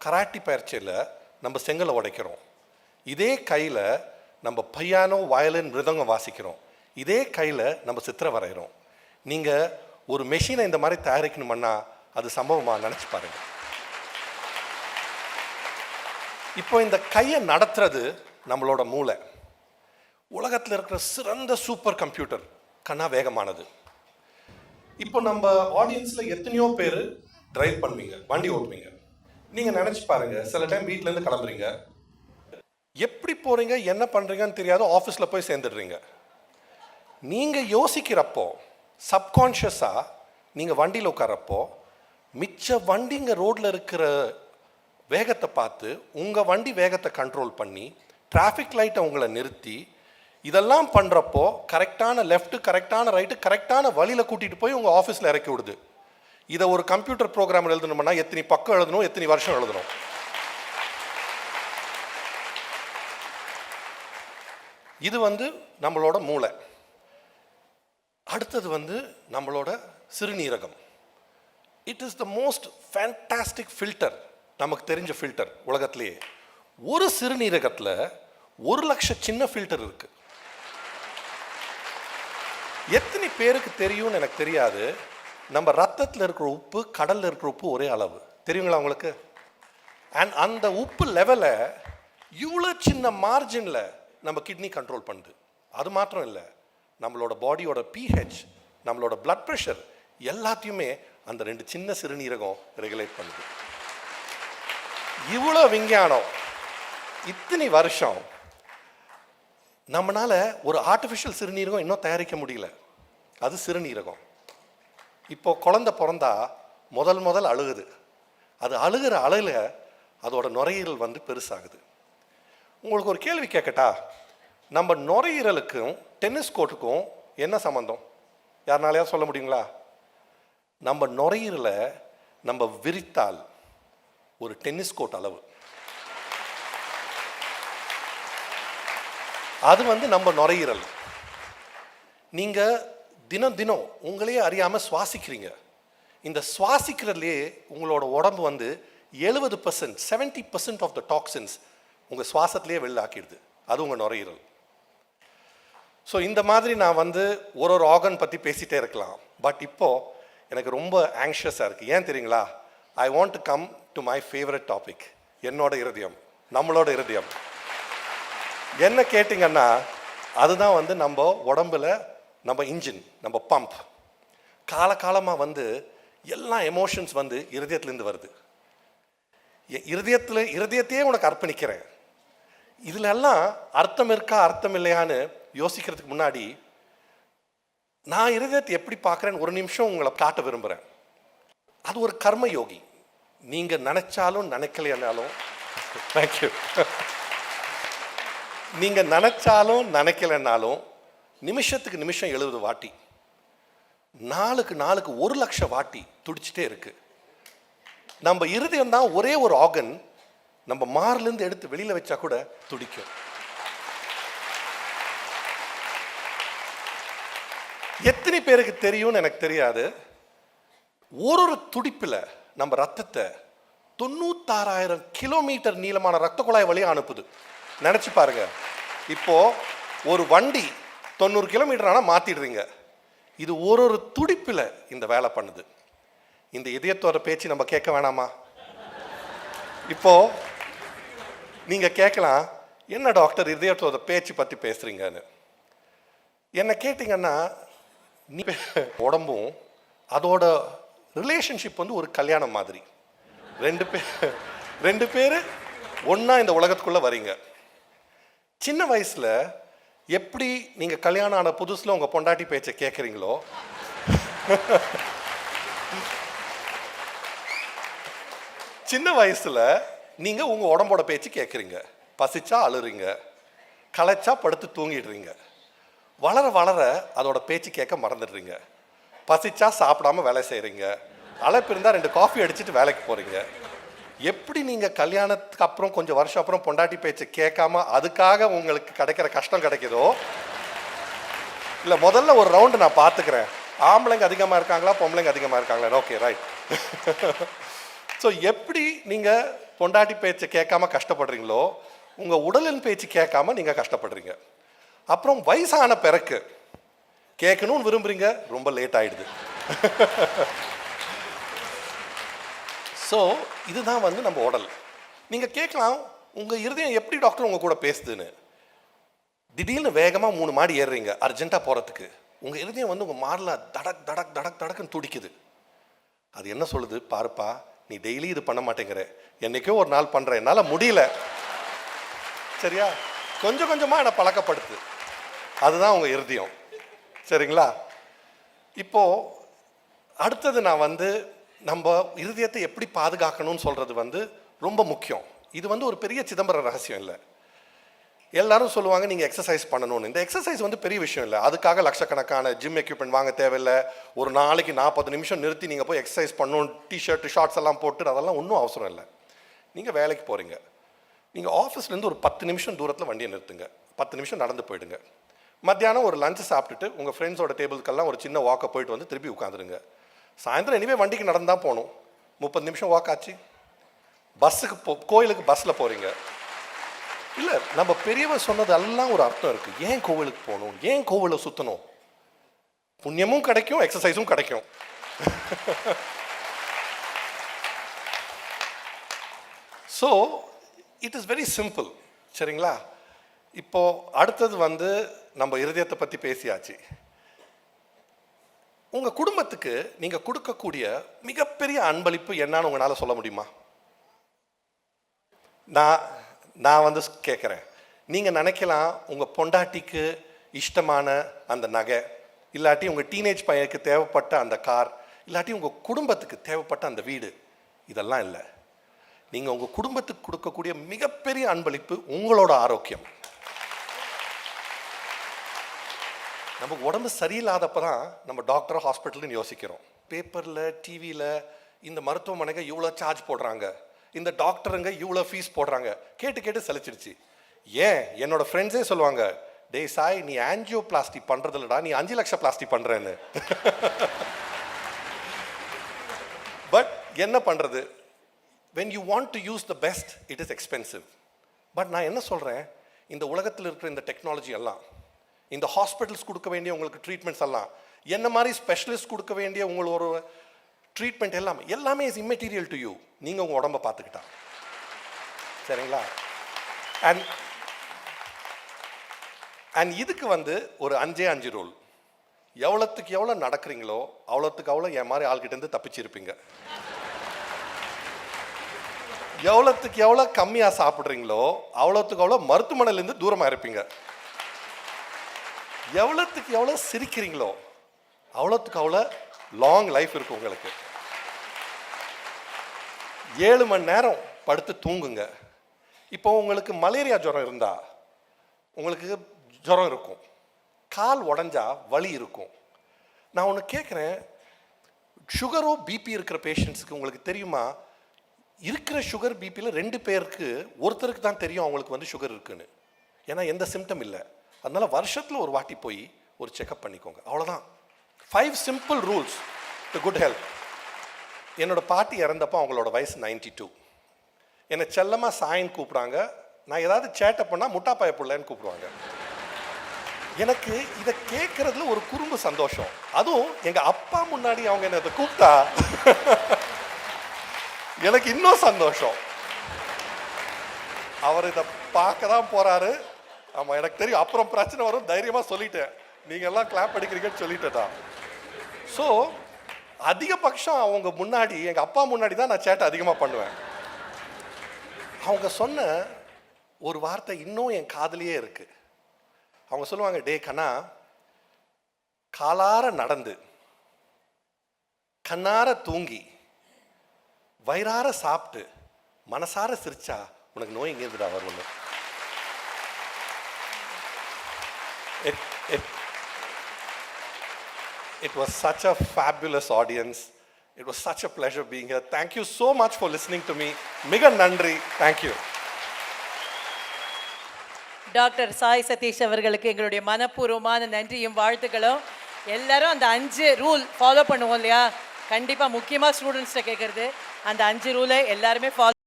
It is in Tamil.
கராட்டி பயிற்சியில் நம்ம செங்கலை உடைக்கிறோம், இதே கையில் நம்ம பையானோ வயலின் மிருதங்கம் வாசிக்கிறோம், இதே கையில் நம்ம சித்திரை வரைகிறோம். நீங்கள் ஒரு மெஷினை இந்த மாதிரி தயாரிக்கணுமன்னா அது சம்பவமாக நினச்சி பாருங்கள். இப்போ இந்த கையை நடத்துறது நம்மளோட மூளை. உலகத்தில் இருக்கிற சிறந்த சூப்பர் கம்ப்யூட்டர் கண்ணா வேகமானது. இப்போ நம்ம ஆடியன்ஸில் எத்தனையோ பேர் டிரைவ் பண்ணுவீங்க, வண்டி ஓட்டுவீங்க. நீங்கள் நினச்சி பாருங்கள், சில டைம் வீட்டிலேருந்து கிளம்புறீங்க, எப்படி போகிறீங்க என்ன பண்ணுறீங்கன்னு தெரியாது, ஆஃபீஸில் போய் சேர்ந்துடுறீங்க. நீங்கள் யோசிக்கிறப்போ சப்கான்ஷியஸாக நீங்கள் வண்டியில் உட்காரப்போ மிச்ச வண்டிங்க ரோட்டில் இருக்கிற வேகத்தை பார்த்து உங்கள் வண்டி வேகத்தை கண்ட்ரோல் பண்ணி டிராஃபிக் லைட்டை உங்களை நிறுத்தி இதெல்லாம் பண்ணுறப்போ கரெக்டான லெஃப்ட்டு கரெக்டான ரைட்டு கரெக்டான வழியில் கூட்டிகிட்டு போய் உங்கள் ஆஃபீஸில் இறக்கி விடுது. இதை ஒரு கம்ப்யூட்டர் ப்ரோக்ராம் எழுதணும்னா எத்தனை பக்கம் எழுதணும், எத்தனை வருஷம் எழுதணும். இது நம்மளோட மூளை. அடுத்தது நம்மளோட சிறுநீரகம். It is the most fantastic filter, நமக்கு தெரிஞ்ச ஃபில்டர் உலகத்திலேயே. ஒரு சிறுநீரகத்தில் 1,00,000 சின்ன ஃபில்டர் இருக்கு. எத்தனை பேருக்கு தெரியும்னு எனக்கு தெரியாது, நம்ம ரத்தத்தில் இருக்கிற உப்பு கடலில் இருக்கிற உப்பு ஒரே அளவு, தெரியுங்களா உங்களுக்கு? அண்ட் அந்த உப்பு லெவலை இவ்வளோ சின்ன மார்ஜினில் நம்ம கிட்னி கண்ட்ரோல் பண்ணுது. அது மாத்திரம் இல்லை, நம்மளோட பாடியோட பிஹெச், நம்மளோட பிளட் ப்ரெஷர் எல்லாத்தையுமே அந்த 2 சின்ன சிறுநீரகம் ரெகுலேட் பண்ணுது. இவ்வளோ விஞ்ஞானம், இத்தனை வருஷம் நம்மளால ஒரு ஆர்டிஃபிஷியல் சிறுநீரகம் இன்னும் தயாரிக்க முடியல. அது சிறுநீரகம். இப்போ குழந்தை பிறந்தா முதல் அழுகுது. அது அழுகிற அழுல அதோட நுரையீரல் பெருசாகுது. உங்களுக்கு ஒரு கேள்வி கேட்கட்டா? நம்ம நுரையீரலுக்கும் டென்னிஸ் கோர்ட்டுக்கும் என்ன சம்பந்தம்? யாருனாலையா சொல்ல முடியுங்களா? நம்ம நுரையீரலை நம்ம விரித்தால் ஒரு டென்னிஸ் கோர்ட் அளவு. அது நம்ம நுரையீரல். நீங்கள் தினம் உங்களையே அறியாமல் சுவாசிக்கிறீங்க. இந்த சுவாசிக்கிறதுலேயே உங்களோட உடம்பு 70% 70% ஆஃப் த டாக்ஸின்ஸ் உங்கள் சுவாசத்திலேயே வெளில ஆக்கிடுது. அது உங்கள் நுரையீரல். ஸோ இந்த மாதிரி நான் ஒரு ஆர்கன் பற்றி பேசிகிட்டே இருக்கலாம். பட் இப்போது எனக்கு ரொம்ப ஆங்ஷியஸாக இருக்குது. ஏன் தெரியுங்களா? I want to come to my favourite topic, என்னோட இருதயம், நம்மளோட இருதயம். என்ன கேட்டிங்கன்னா அதுதான் நம்ம உடம்புல நம்ம இன்ஜின், நம்ம பம்ப். காலகாலமாக எல்லா எமோஷன்ஸ் இருதயத்துலேருந்து வருது. இருதயத்தையே உனக்கு அர்ப்பணிக்கிறேன். இதுல எல்லாம் அர்த்தம் இருக்கா அர்த்தம் இல்லையான்னு யோசிக்கிறதுக்கு முன்னாடி நான் இருதயத்தை எப்படி பார்க்குறேன்னு ஒரு நிமிஷம் உங்களை காட்ட விரும்புகிறேன். அது ஒரு கர்ம யோகி. நீங்கள் நினைச்சாலும் நினைக்கலைன்னாலும் தேங்க்யூ, நீங்கள் நினைச்சாலும் நினைக்கலைன்னாலும் நிமிஷத்துக்கு நிமிஷம் 70 வாட்டி, நாளுக்கு 1,00,000 வாட்டி துடிச்சிட்டே இருக்கு. நம்ம இருதயம் தான் ஒரே ஒரு ஆர்கன், நம்ம மார்லேருந்து எடுத்து வெளியில் வச்சா கூட துடிக்கும். எத்தனை பேருக்கு தெரியும்னு எனக்கு தெரியாது, ஒரு துடிப்பில் நம்ம ரத்தத்தை 96,000 கிலோமீட்டர் நீளமான ரத்த குழாய் வழியாக அனுப்புது. நினச்சி பாருங்க. இப்போ ஒரு வண்டி 90 கிலோமீட்டர் ஆனால் மாற்றிடுறீங்க. இது ஒரு துடிப்பில் இந்த வேலை பண்ணுது. இந்த இதயத்தோட பேச்சு நம்ம கேட்க வேணாமா? இப்போ நீங்க கேட்கலாம், என்ன டாக்டர் இதயத்தோட பேச்சு பற்றி பேசுறீங்கன்னு. என்ன கேட்டிங்கன்னா, நீ உடம்பும் அதோட ரிலேஷன்ஷிப் ஒரு கல்யாணம் மாதிரி. ரெண்டு பேர் ஒன்றா இந்த உலகத்துக்குள்ளே வரீங்க. சின்ன வயசில் எப்படி நீங்கள் கல்யாணம் ஆன புதுசில் உங்கள் பொண்டாட்டி பேச்சை கேட்குறீங்களோ, சின்ன வயசில் நீங்கள் உங்கள் உடம்போட பேச்சு கேட்குறீங்க. பசிச்சா அழுறீங்க, களைச்சா படுத்து தூங்கிடுறீங்க. வளர வளர அதோட பேச்சு கேட்க மறந்துடுறீங்க. பசிச்சா சாப்பிடாம வேலை செய்கிறீங்க, அழைப்பு இருந்தால் 2 காஃபி அடிச்சுட்டு வேலைக்கு போகிறீங்க. எப்படி நீங்கள் கல்யாணத்துக்கு அப்புறம் கொஞ்சம் வருஷம் அப்புறம் பொண்டாட்டி பேச்சை கேட்காம அதுக்காக உங்களுக்கு கிடைக்கிற கஷ்டம் கிடைக்குதோ, இல்லை முதல்ல ஒரு ரவுண்டு நான் பார்த்துக்கிறேன், ஆம்பளைங்க அதிகமாக இருக்காங்களா பொம்பளைங்க அதிகமாக இருக்காங்களா, ஓகே ரைட். ஸோ எப்படி நீங்கள் பொண்டாட்டி பேச்சை கேட்காம கஷ்டப்படுறீங்களோ, உங்கள் உடலின் பேச்சு கேட்காம நீங்கள் கஷ்டப்படுறீங்க. அப்புறம் வயசான பிறகு கேட்கணும்னு விரும்புகிறீங்க, ரொம்ப லேட் ஆகிடுது. ஸோ இதுதான் வந்து நம்ம உடல். நீங்கள் கேட்கலாம், உங்கள் இருதயம் எப்படி டாக்டர் உங்கள் கூட பேசுதுன்னு. திடீர்னு வேகமாக 3 மாடி ஏறுறீங்க அர்ஜென்ட்டாக போகிறதுக்கு, உங்கள் இருதயம் வந்து உங்கள் மாரில் தடக் தடக் தடக் தடக்குன்னு துடிக்குது. அது என்ன சொல்லுது, பாருப்பா நீ டெய்லி இது பண்ண மாட்டேங்கிற, என்னைக்கோ ஒரு நாள் பண்ணுற, என்னால் முடியல, சரியா, கொஞ்சம் கொஞ்சமாக என்னை பழக்கப்படுத்து. அதுதான் உங்கள் இருதயம், சரிங்களா? இப்போது அடுத்தது நான் வந்து நம்ம இருதயத்தை எப்படி பாதுகாக்கணும்னு சொல்கிறது வந்து ரொம்ப முக்கியம். இது வந்து ஒரு பெரிய சிதம்பர ரகசியம் இல்லை. எல்லாரும் சொல்லுவாங்க நீங்கள் எக்ஸசைஸ் பண்ணணும்னு. இந்த எக்ஸசைஸ் வந்து பெரிய விஷயம் இல்லை. அதுக்காக லட்சக்கணக்கான ஜிம் எக்யூப்மெண்ட் வாங்க தேவையில்லை. ஒரு நாளைக்கு 40 நிமிஷம் நிறுத்தி நீங்கள் போய் எக்ஸசைஸ் பண்ணணும், டிஷர்ட்டு ஷார்ட்ஸ் எல்லாம் போட்டு அதெல்லாம் ஒன்றும் அவசரம் இல்லை. நீங்கள் வேலைக்கு போகிறீங்க, நீங்கள் ஆஃபீஸ்லேருந்து ஒரு 10 நிமிஷம் தூரத்தில் வண்டியை நிறுத்துங்க, 10 நிமிஷம் நடந்து போயிடுங்க. மத்தியானம் ஒரு லஞ்சு சாப்பிட்டுட்டு உங்கள் ஃப்ரெண்ட்ஸோட டேபிளுக்கெல்லாம் ஒரு சின்ன வாக்கை போயிட்டு வந்து திருப்பி உட்காந்துருங்க. சாயந்தரம் எனிவே வண்டிக்கு நடந்தால் போகணும், 30 நிமிஷம் வாக் ஆச்சு. பஸ்ஸுக்கு கோயிலுக்கு பஸ்ஸில் போகிறீங்க. இல்லை, நம்ம பெரியவர் சொன்னது எல்லாம் ஒரு அர்த்தம் இருக்குது. ஏன் கோவிலுக்கு போகணும், ஏன் கோவிலை சுற்றணும்? புண்ணியமும் கிடைக்கும், எக்ஸசைஸும் கிடைக்கும். So it is very simple, சரிங்களா? இப்போ அடுத்தது வந்து நம்ம இருதயத்தை பற்றி பேசியாச்சு. உங்கள் குடும்பத்துக்கு நீங்கள் கொடுக்கக்கூடிய மிகப்பெரிய அன்பளிப்பு என்னன்னு உங்களால் சொல்ல முடியுமா? நான் வந்து கேட்குறேன். நீங்கள் நினைக்கலாம் உங்கள் பொண்டாட்டிக்கு இஷ்டமான அந்த நகை, இல்லாட்டி உங்கள் டீனேஜ் பையனுக்கு தேவைப்பட்ட அந்த கார், இல்லாட்டி உங்கள் குடும்பத்துக்கு தேவைப்பட்ட அந்த வீடு. இதெல்லாம் இல்லை. நீங்கள் உங்கள் குடும்பத்துக்கு கொடுக்கக்கூடிய மிகப்பெரிய அன்பளிப்பு உங்களோட ஆரோக்கியம். நமக்கு உடம்பு சரியில்லாதப்போ தான் நம்ம டாக்டர் ஹாஸ்பிட்டல்னு யோசிக்கிறோம். பேப்பரில் டிவியில் இந்த மருத்துவமனைக்கு இவ்வளோ சார்ஜ் போடுறாங்க, இந்த டாக்டருங்க இவ்வளோ ஃபீஸ் போடுறாங்க, கேட்டு கேட்டு சலிச்சிடுச்சு. ஏன் என்னோட ஃப்ரெண்ட்ஸே சொல்லுவாங்க, டே சாய் நீ ஆன்ஜியோ பிளாஸ்டி பண்ணுறது இல்லடா, நீ 5 லட்சம் பிளாஸ்டி பண்ணுறேன்னு. பட் என்ன பண்ணுறது, when you want to use the best it is expensive. But நான் என்ன சொல்கிறேன், இந்த உலகத்தில் இருக்கிற இந்த டெக்னாலஜி எல்லாம், இந்த ஹாஸ்பிட்டல்ஸ் கொடுக்க வேண்டிய உங்களுக்கு ட்ரீட்மெண்ட்ஸ் எல்லாம், என்ன மாதிரி ஸ்பெஷலிஸ்ட் கொடுக்க வேண்டிய உங்களோட ட்ரீட்மெண்ட் எல்லாமே இஸ் இம்மெட்டீரியல் டு யூ. நீங்கள் உங்கள் உடம்பை பார்த்துக்கிட்டா, சரிங்களா? அண்ட் இதுக்கு வந்து ஒரு 5 ரூல். எவ்வளோத்துக்கு எவ்வளோ நடக்கிறீங்களோ அவ்வளோத்துக்கு அவ்வளோ என் மாதிரி ஆள்கிட்டேருந்து தப்பிச்சிருப்பீங்க. எவ்வளோத்துக்கு எவ்வளோ கம்மியாக சாப்பிட்றீங்களோ அவ்வளோத்துக்கு அவ்வளோ மருத்துவமனையிலேருந்து தூரமாக இருப்பீங்க. எவ்வளோத்துக்கு எவ்வளோ சிரிக்கிறீங்களோ அவ்வளோத்துக்கு அவ்வளோ லாங் லைஃப் இருக்கும் உங்களுக்கு. 7 மணி நேரம் படுத்து தூங்குங்க. இப்போ உங்களுக்கு மலேரியா ஜுரம் இருந்தால் உங்களுக்கு ஜுரம் இருக்கும், கால் உடஞ்சா வலி இருக்கும். நான் ஒன்று கேட்குறேன், சுகரோ பிபி இருக்கிற பேஷண்ட்ஸுக்கு உங்களுக்கு தெரியுமா, இருக்கிற சுகர் பிபியில் 2 பேருக்கு ஒருத்தருக்கு தான் தெரியும் அவங்களுக்கு வந்து சுகர் இருக்குன்னு. ஏன்னா எந்த சிம்டம் இல்லை. அதனால் வருஷத்தில் ஒரு வாட்டி போய் ஒரு செக்அப் பண்ணிக்கோங்க, அவ்வளோதான். 5 simple rules to good health. என்னோட பாட்டி இறந்தப்போ அவங்களோட வயசு 92. என்னை செல்லமாக சாயின்னு கூப்பிடுறாங்க. நான் ஏதாவது சேட்டை பண்ணால் முட்டாப்பாய பிள்ளைன்னு கூப்பிடுவாங்க. எனக்கு இதை கேட்குறதுல ஒரு குறும்பு சந்தோஷம். அதுவும் எங்கள் அப்பா முன்னாடி அவங்க என்னை இதை கூப்பிட்டா எனக்கு இன்னும் சந்தோஷம். அவர் இதை பார்க்க தான் போகிறாரு. ஆமாம், எனக்கு தெரியும் அப்புறம் பிரச்சனை வரும், தைரியமாக சொல்லிட்டேன், நீங்கள் எல்லாம் கிளாப் அடிக்கிறீங்கன்னு சொல்லிட்டேன் தான். ஸோ அதிகபட்சம் அவங்க முன்னாடி, எங்கள் அப்பா முன்னாடி தான் நான் சேட்டை அதிகமாக பண்ணுவேன். அவங்க சொன்ன ஒரு வார்த்தை இன்னும் என் காதுலயே இருக்கு. அவங்க சொல்லுவாங்க, டே கண்ணா, காலார நடந்து கண்ணார தூங்கி வயிறார சாப்பிட்டு மனசார சிரிச்சா உனக்கு நோய் எங்கேருந்துடா வரும்னு. It was such a fabulous audience. It was such a pleasure being here. Thank you so much for listening to me. Miga nandri. Thank you. Doctor Sai Satish அவர்களுக்கு எங்களுடைய மனப்பூர்வமான நன்றியும் வாழ்த்துக்களும். எல்லாரும் அந்த 5 ரூல் ஃபாலோ பண்ணுவோம் இல்லையா? கண்டிப்பாக முக்கியமாக ஸ்டூடெண்ட்ஸ்கிட்ட கேட்குறது, அந்த 5 ரூலை எல்லாருமே ஃபாலோ